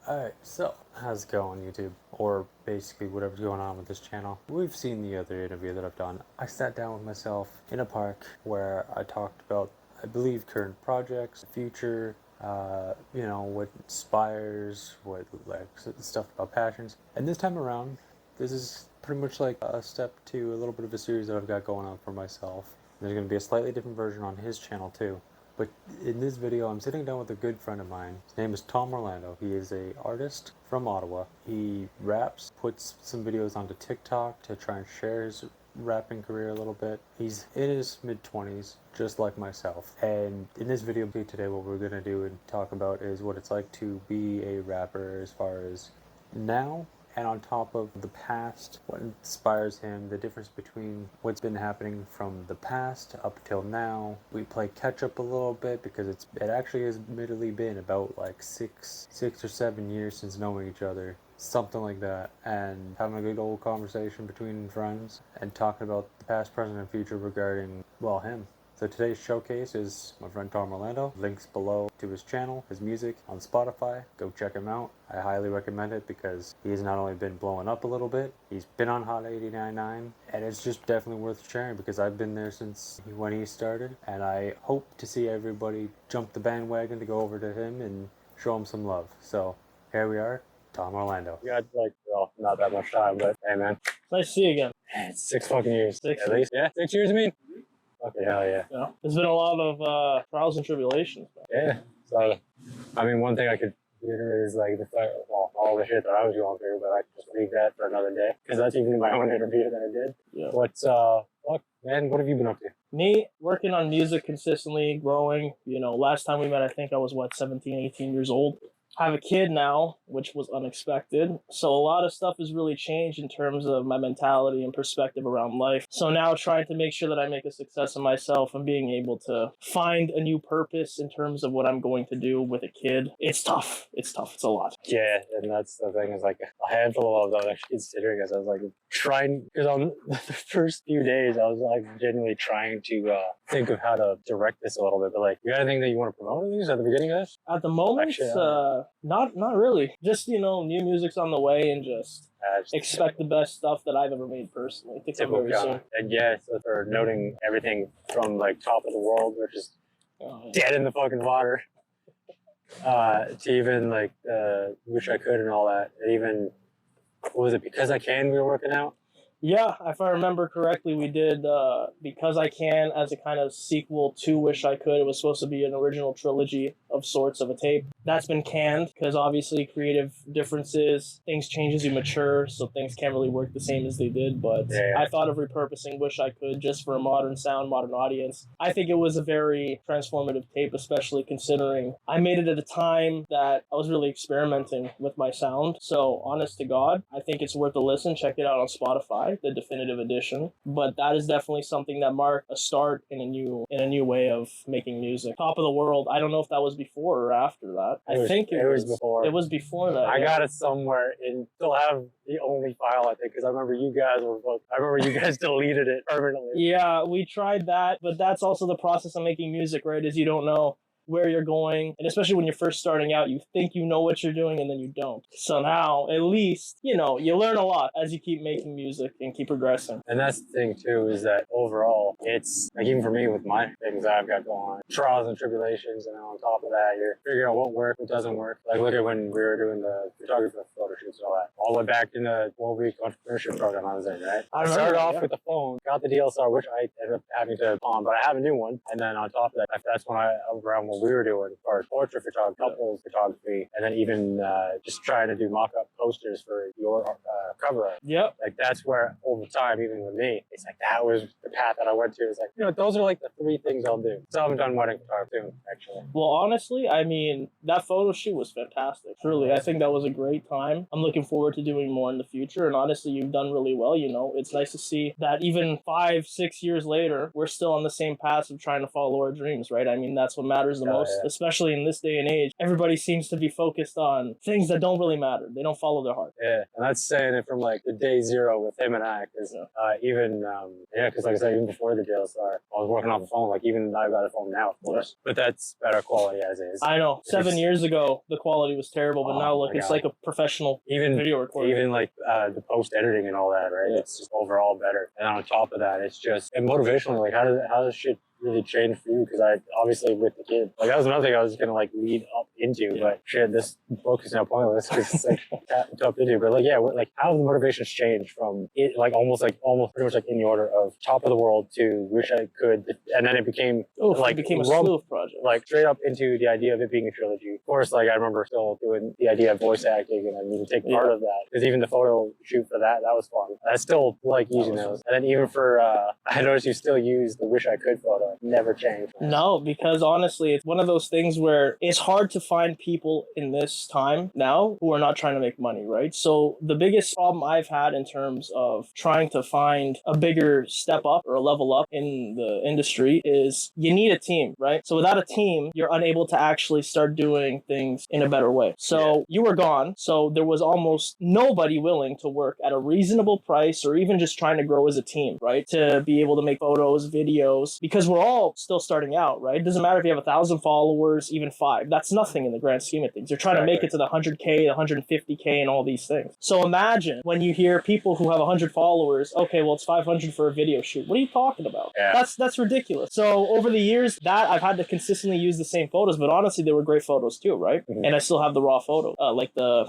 Alright, so how's it going, YouTube? Or basically whatever's going on with this channel. We've seen the other interview that I've done. I sat down with myself in a park where I talked about, I believe, current projects, future, what inspires, what like stuff about passions. And this time around, this is pretty much like a step to a little bit of a series that I've got going on for myself. There's going to be a slightly different version on his channel too. But in this video, I'm sitting down with a good friend of mine. His name is Tom Orlando. He is an artist from Ottawa. He raps, puts some videos onto TikTok to try and share his rapping career a little bit. He's in his mid-20s, just like myself. And in this video today, what we're going to do and talk about is what it's like to be a rapper as far as now, and on top of the past, what inspires him, the difference between what's been happening from the past up till now. We play catch up a little bit because it actually has admittedly been about like six or 7 years since knowing each other, something like that, and having a good old conversation between friends and talking about the past, present, and future regarding, well, him. So today's showcase is my friend Tom Orlando. Links below to his channel, his music on Spotify. Go check him out. I highly recommend it because he's not only been blowing up a little bit, he's been on Hot 89.9, and it's just definitely worth sharing because I've been there since when he started, and I hope to see everybody jump the bandwagon to go over to him and show him some love. So here we are, Tom Orlando. You got not that much time, but hey, man. Nice to see you again. It's 6 fucking years. At least. Yeah, 6 years, I mean? Okay, hell yeah. There's been a lot of trials and tribulations. Yeah. So, I mean, one thing I could reiterate is like all the shit that I was going through, but I just leave that for another day because that's even my own interview that I did. Yeah. What's man? What have you been up to? Me, working on music consistently, growing. Last time we met, I think I was 17, 18 years old. I have a kid now, which was unexpected. So a lot of stuff has really changed in terms of my mentality and perspective around life. So now trying to make sure that I make a success of myself and being able to find a new purpose in terms of what I'm going to do with a kid. It's tough. It's a lot. Yeah, and that's the thing is like a handful of those actually considering as I was like trying, because on the first few days I was like genuinely trying to think of how to direct this a little bit. But like, you got anything that you want to promote at least at the beginning of this? At the moment, actually, not really. Just, new music's on the way and just expect the best stuff that I've ever made personally. I think very soon. And yeah, so for noting everything from like Top of the World, which is dead in the fucking water, to even like Wish I Could and all that. And even, what was it, Because I Can we were working out? Yeah, if I remember correctly, we did Because I Can as a kind of sequel to Wish I Could. It was supposed to be an original trilogy of sorts of a tape. That's been canned because obviously creative differences, things change as you mature, so things can't really work the same as they did. But yeah. I thought of repurposing Wish I Could just for a modern sound, modern audience. I think it was a very transformative tape, especially considering I made it at a time that I was really experimenting with my sound. So honest to God, I think it's worth a listen. Check it out on Spotify, the definitive edition. But that is definitely something that marked a start in a new way of making music. Top of the World, I don't know if that was before or after that. I think it was before. It was before that. I got it somewhere and still have the only file, I think, because I remember you guys deleted it permanently. Yeah, we tried that, but that's also the process of making music, right? Is you don't know where you're going, and especially when you're first starting out, you think you know what you're doing and then you don't. So now, at least, you learn a lot as you keep making music and keep progressing. And that's the thing too, is that overall, it's like, even for me with my things that I've got going on, trials and tribulations, and then on top of that, you're figuring out what works, what doesn't work. Like, look at when we were doing the photography photo shoots and all that. All the way back in the 12-week entrepreneurship program I was in, right? I started off with the phone, got the DSLR, which I ended up having to pawn, but I have a new one. And then on top of that, that's when around what we were doing as far as portrait photography, couples photography, and then even just trying to do mock-up posters for your cover art. Yep. Like, that's where over time, even with me, it's like that was the path that I went to. It's like, those are like the 3 things I'll do. So I haven't done wedding photography too, actually. Well, honestly, I mean, that photo shoot was fantastic. Truly, I think that was a great time. I'm looking forward to doing more in the future, and honestly, you've done really well. It's nice to see that even 5-6 years later, we're still on the same path of trying to follow our dreams, right? I mean, that's what matters the Oh, most, yeah. especially in this day and age. Everybody seems to be focused on things that don't really matter. They don't follow their heart. Yeah, and that's saying it from like the day zero with him and I, because because like I said, even before the jail start, I was working off the phone. Like even I've got a phone now, of course, but that's better quality as is. I know. It's- 7 years ago, the quality was terrible, but Oh now look, my it's God. like a professional Even video recorder. even like the post editing and all that, right? Yeah. It's just overall better. And on top of that, it's just and motivationally, like how does shit really change for you? Because I obviously with the kid, like that was another thing I was gonna like lead up into, but shit, this book is now pointless because it's like tough into. But like like how have the motivations changed from it like almost pretty much like in the order of top of the world to wish I could, and then it became It became a sleuth project. like straight up into the idea of it being a trilogy. Of course, like I remember still doing the idea of voice acting and I need to take part of that because even the photo shoot for that was fun. I still like using those. And then even for I noticed you still use the wish I could photo. Never changed. No, because honestly, it's one of those things where it's hard to find people in this time now who are not trying to make money, right? So the biggest problem I've had in terms of trying to find a bigger step up or a level up in the industry is you need a team, right? So without a team, you're unable to actually start doing things in a better way. So you were gone, so there was almost nobody willing to work at a reasonable price or even just trying to grow as a team, right? To be able to make photos, videos, because we're all still starting out, right? It doesn't matter if you have 1,000 followers, even 5. That's nothing in the grand scheme of things. You're trying to make it to the 100K, the 150K, and all these things. So imagine when you hear people who have 100 followers, okay, well, it's 500 for a video shoot. What are you talking about? Yeah. That's ridiculous. So over the years, that I've had to consistently use the same photos, but honestly, they were great photos too, right? Mm-hmm. And I still have the raw photo, like the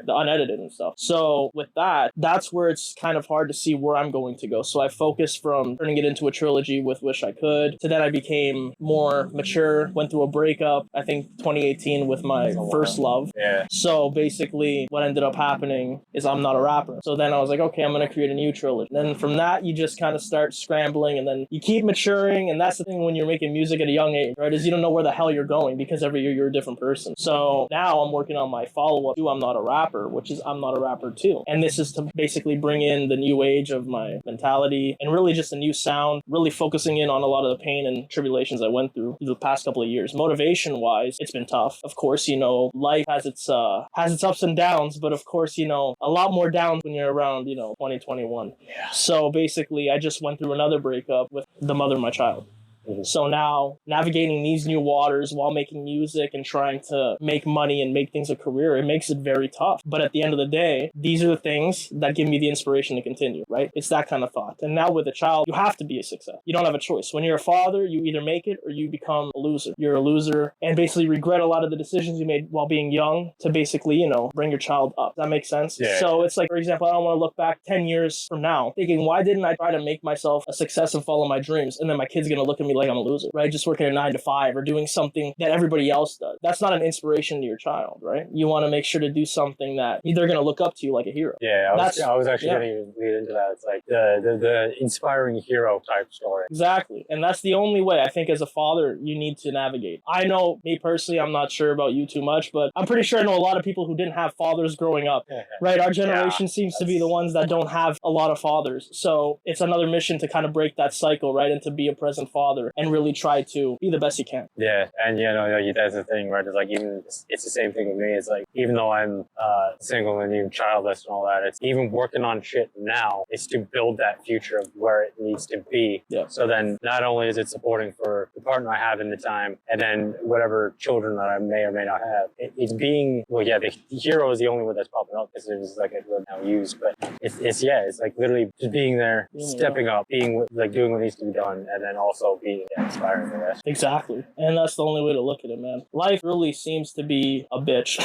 unedited and stuff. So with that, that's where it's kind of hard to see where I'm going to go. So I focused from turning it into a trilogy with Wish I Could to then I became more mature, went through a breakup, I think 2018 with my first love. Yeah. So basically what ended up happening is I'm not a rapper. So then I was like, okay, I'm going to create a new trilogy. Then from that, you just kind of start scrambling and then you keep maturing. And that's the thing when you're making music at a young age, right? Is you don't know where the hell you're going because every year you're a different person. So now I'm working on my follow-up to I'm Not a Rapper, which is I'm Not a Rapper too. And this is to basically bring in the new age of my mentality and really just a new sound, really focusing in on a lot of the pain and tribulations I went through the past couple of years. Motivation-wise, it's been tough. Of course, life has its ups and downs, but of course, a lot more downs when you're around, 2021. Yeah. So basically, I just went through another breakup with the mother of my child. So now navigating these new waters while making music and trying to make money and make things a career, it makes it very tough. But at the end of the day, these are the things that give me the inspiration to continue, right? It's that kind of thought. And now with a child, you have to be a success. You don't have a choice. When you're a father, you either make it or you become a loser. You're a loser and basically regret a lot of the decisions you made while being young to basically, bring your child up. Does that make sense? Yeah. So it's like, for example, I don't want to look back 10 years from now thinking, why didn't I try to make myself a success and follow my dreams? And then my kid's going to look at me like I'm a loser, right? Just working a 9 to 5 or doing something that everybody else does. That's not an inspiration to your child, right? You want to make sure to do something that they're going to look up to you like a hero. Yeah, I was actually going to lead into that. It's like the inspiring hero type story. Exactly. And that's the only way I think as a father you need to navigate. I know, me personally, I'm not sure about you too much, but I'm pretty sure I know a lot of people who didn't have fathers growing up, right? Our generation seems to be the ones that don't have a lot of fathers. So it's another mission to kind of break that cycle, right? And to be a present father and really try to be the best you can. Yeah, and that's the thing, right? It's like it's the same thing with me. It's like even though I'm single and even childless and all that, it's even working on shit now is to build that future of where it needs to be. Yeah. So then not only is it supporting for the partner I have in the time, and then whatever children that I may or may not have, it's being the hero is the only word that's popping up because it was like a word now used, but it's like literally just being there, stepping up, being like doing what needs to be done, and then also being inspiring the rest. Exactly. And that's the only way to look at it, man. Life really seems to be a bitch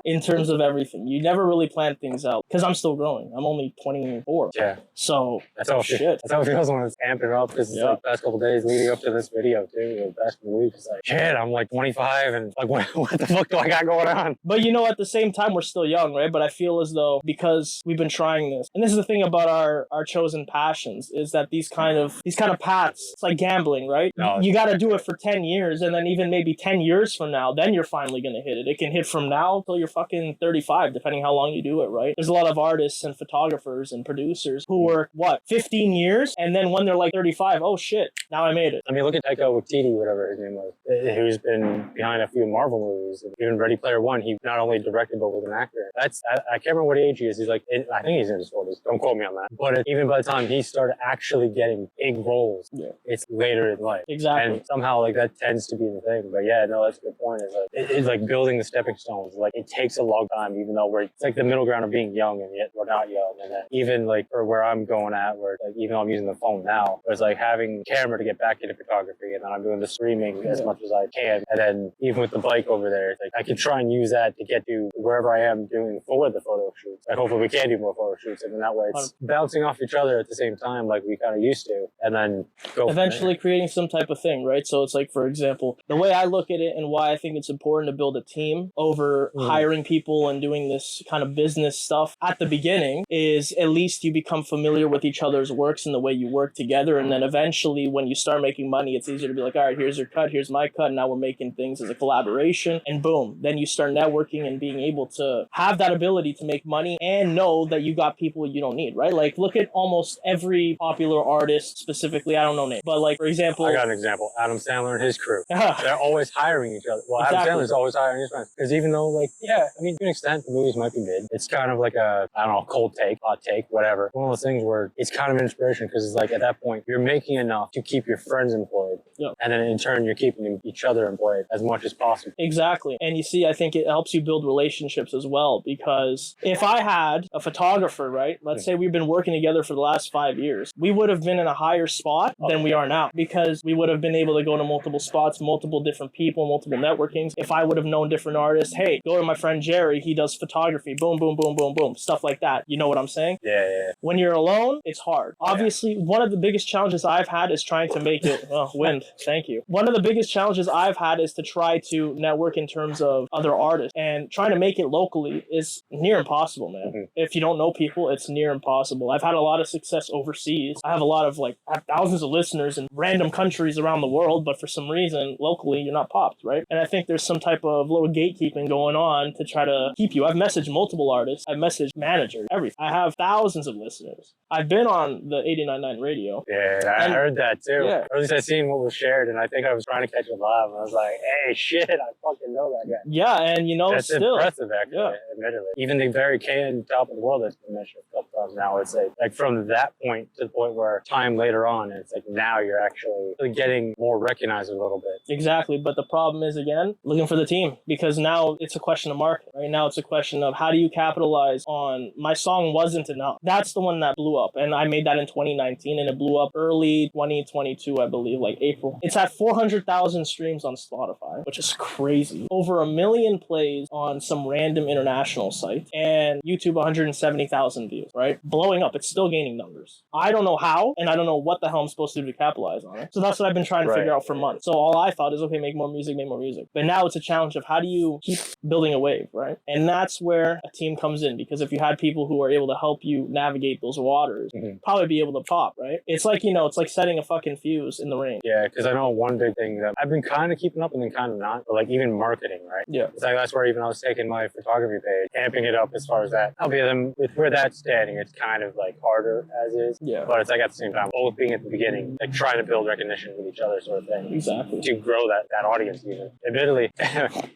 in terms of everything. You never really plan things out because I'm still growing. I'm only 24. Yeah. So that's how shit. That's how it feels when it's amping up because it's like the past couple days leading up to this video too. The past couple weeks, it's like, shit, I'm like 25 and like what the fuck do I got going on? But at the same time, we're still young, right? But I feel as though because we've been trying this, and this is the thing about our chosen passions, is that these kind of paths, it's like gambling, right? No. You got to do it for 10 years, and then even maybe 10 years from now, then you're finally going to hit it. It can hit from now till you're fucking 35, depending how long you do it, right? There's a lot of artists and photographers and producers who work, 15 years, and then when they're like 35, oh shit, now I made it. I mean, look at Taika Waititi, whatever his name was, who's been behind a few Marvel movies. Even Ready Player One, he not only directed, but was an actor. I can't remember what age he is. He's like, I think he's in his 40s. Don't quote me on that. But even by the time he started actually getting big roles, it's later in life. Exactly. And somehow, like, that tends to be the thing. But yeah, no, that's a good point. It's like building the stepping stones. Like, it takes a long time, even though it's like the middle ground of being young, and yet we're not young. And then even like for where I'm going at, where like even though I'm using the phone now, it's like having a camera to get back into photography, and then I'm doing the streaming as much as I can. And then even with the bike over there, it's like I can try and use that to get to wherever I am doing for the photo shoots. And hopefully we can do more photo shoots, and then that way it's bouncing off each other at the same time, like we kind of used to, and then go eventually creating some type of thing, right? So it's like, for example, the way I look at it and why I think it's important to build a team over hiring people and doing this kind of business stuff at the beginning is at least you become familiar with each other's works and the way you work together. And then eventually when you start making money, it's easier to be like, all right, here's your cut, here's my cut. And now we're making things as a collaboration, and boom, then you start networking and being able to have that ability to make money and know that you got people you don't need, right? Like look at almost every popular artist, specifically, I don't know names, but like, for example, I got an example. Adam Sandler and his crew. They're always hiring each other. Well, exactly. Adam Sandler's always hiring his friends. Because even though, like, yeah, I mean, to an extent, the movies might be mid. It's kind of like a, I don't know, cold take, hot take, whatever. One of those things where it's kind of an inspiration because it's like at that point, you're making enough to keep your friends employed. Yep. And then in turn, you're keeping each other employed as much as possible. Exactly. And you see, I think it helps you build relationships as well, because if I had a photographer, right, let's say we've been working together for the last 5 years, we would have been in a higher spot than we are now, because we would have been able to go to multiple spots, multiple different people, multiple networkings. If I would have known different artists, hey, go to my friend Jerry, he does photography, boom, boom, boom, boom, boom, stuff like that. You know what I'm saying? Yeah. When you're alone, it's hard. Obviously, one of the biggest challenges I've had is trying to make it, wind, thank you. One of the biggest challenges I've had is to try to network in terms of other artists, and trying to make it locally is near impossible, man. Mm-hmm. If you don't know people, it's near impossible. I've had a lot of success overseas. I have I have thousands of listeners in random countries around the world, but for some reason, locally, you're not popped, right? And I think there's some type of little gatekeeping going on to try to keep you. I've messaged multiple artists. I've messaged managers, everything. I have thousands of listeners. I've been on the 89.9 radio. Yeah, I heard that too. Yeah. Or at least I seen what was shared, and I think I was trying to catch it live, and I was like, hey, shit, I fucking know that guy. Yeah, and you know, that's still impressive, actually, admittedly. Even the very canned top of the world that's been mentioned a couple times now, it's like from that point to the point where time later on, it's like now you're actually getting more recognized a little bit. Exactly, but the problem is, again, looking for the team, because now it's a question of market. Right now it's a question of how do you capitalize on my song wasn't enough. That's the one that blew up, and I made that in 2019, and it blew up early 2022, I believe, like April. It's at 400,000 streams on Spotify, which is crazy. Over 1 million plays on some random international site, and YouTube 170,000 views, right? Blowing up. It's still gaining numbers. I don't know how, and I don't know what the hell I'm supposed to do to capitalize on it. So that's what I've been trying to figure out for months. So all I thought is, okay, make more music. But now it's a challenge of how do you keep building a wave, right? And that's where a team comes in, because if you had people who are able to help you navigate those waters, probably be able to pop, right? It's like, it's like setting a fucking fuse in the rain. Yeah, because I know one big thing that I've been kind of keeping up and then kind of not, but like even marketing, right? Yeah. It's like that's where even I was taking my photography page, amping it up as far as that. Albeit with where that's standing, it's kind of like harder as is. Yeah. But it's like at the same time, both being at the beginning, like trying to build recognition with each other sort of thing. Exactly. To grow that audience even. Admittedly,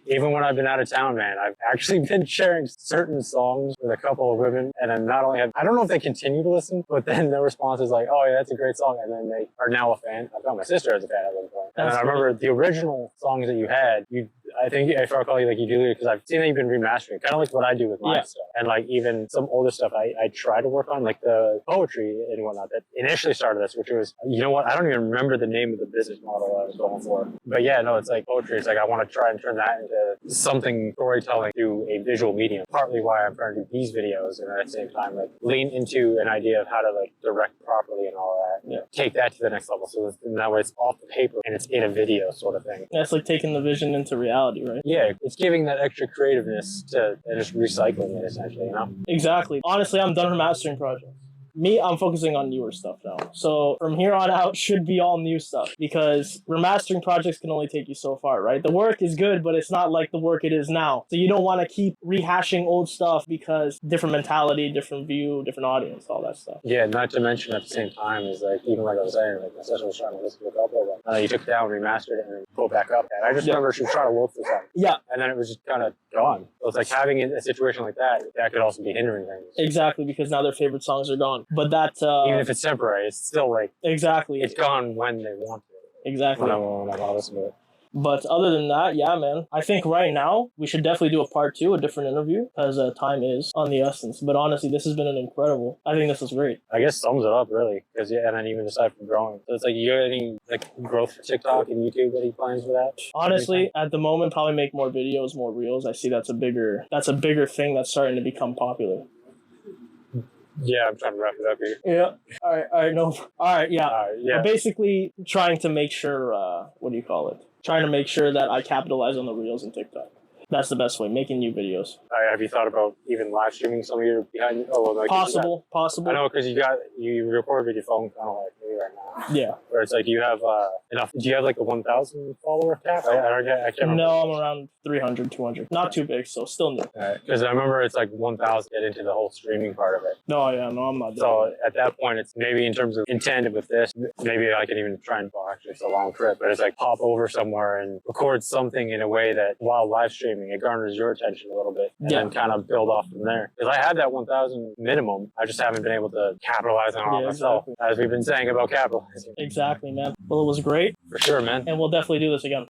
even when I've been out of town, man, I've actually been sharing certain songs with a couple of women, and then not only I don't know if they continue to listen, but then their response is like, oh yeah, that's a great song, and then they are now a fan. I found my sister as a fan at one point. And I remember the original songs that you had, I think if I recall, you do it because I've seen that you've been remastering, kind of like what I do with my stuff. And like even some older stuff I try to work on, like the poetry and whatnot that initially started this, which was, you know what, I don't even remember the name of the business model I was going for. But yeah, no, it's like poetry. It's like I want to try and turn that into something storytelling through a visual medium. Partly why I'm trying to do these videos, and at the same time like lean into an idea of how to like direct properly and all that. Yeah. Take that to the next level. So that way it's off the paper and it's in a video sort of thing. That's like taking the vision into reality, right? Yeah, it's giving that extra creativeness to and just recycling it essentially, Exactly. Honestly, I'm done with mastering projects. Me, I'm focusing on newer stuff now. So from here on out should be all new stuff because remastering projects can only take you so far, right? The work is good, but it's not like the work it is now. So you don't want to keep rehashing old stuff because different mentality, different view, different audience, all that stuff. Yeah, not to mention at the same time is like, even like I was saying, like my sister was trying to listen to a couple of them. You took it down, remastered it, and then pulled back up. And I just remember she was trying to look for something. Yeah. And then it was just kind of gone. So it's like having a situation like that, that could also be hindering things. Exactly, because now their favorite songs are gone. But that Even if it's temporary, it's still like, exactly, it's gone when they want to. Exactly. When I want to listen to it. But other than that, yeah, man. I think right now we should definitely do a part 2, a different interview, because time is on the essence. But honestly, this has been an incredible. I think this is great. I guess sums it up really, because yeah, and then even aside from growing, so it's like you got any like growth for TikTok and YouTube? Any plans for that? Honestly, at the moment, probably make more videos, more reels. I see that's a bigger thing that's starting to become popular. Yeah, I'm trying to wrap it up here. Yeah. All right. No. All right. Yeah. Yeah. But basically, trying to make sure. What do you call it? Trying to make sure that I capitalize on the reels and TikTok. That's the best way. Making new videos. Have you thought about even live streaming some of your behind? Oh, well, like Possible. I know because you record with your phone, kind of like me right now. Yeah. Where it's like you have enough. Do you have like a 1,000 follower cap? I can't remember. No, I'm around 300, 200. Not too big, so still new. Because I remember it's like 1,000 get into the whole streaming part of it. No, yeah, no, I'm not. So at that point, it's maybe in terms of in tandem with this, maybe I could even try and, well, actually it's a long trip, but it's like pop over somewhere and record something in a way that while live streaming, it garners your attention a little bit and then kind of build off from there. Because I had that 1,000 minimum. I just haven't been able to capitalize on it myself, as we've been saying about capitalizing. Exactly, man. Well, it was great. For sure, man. And we'll definitely do this again.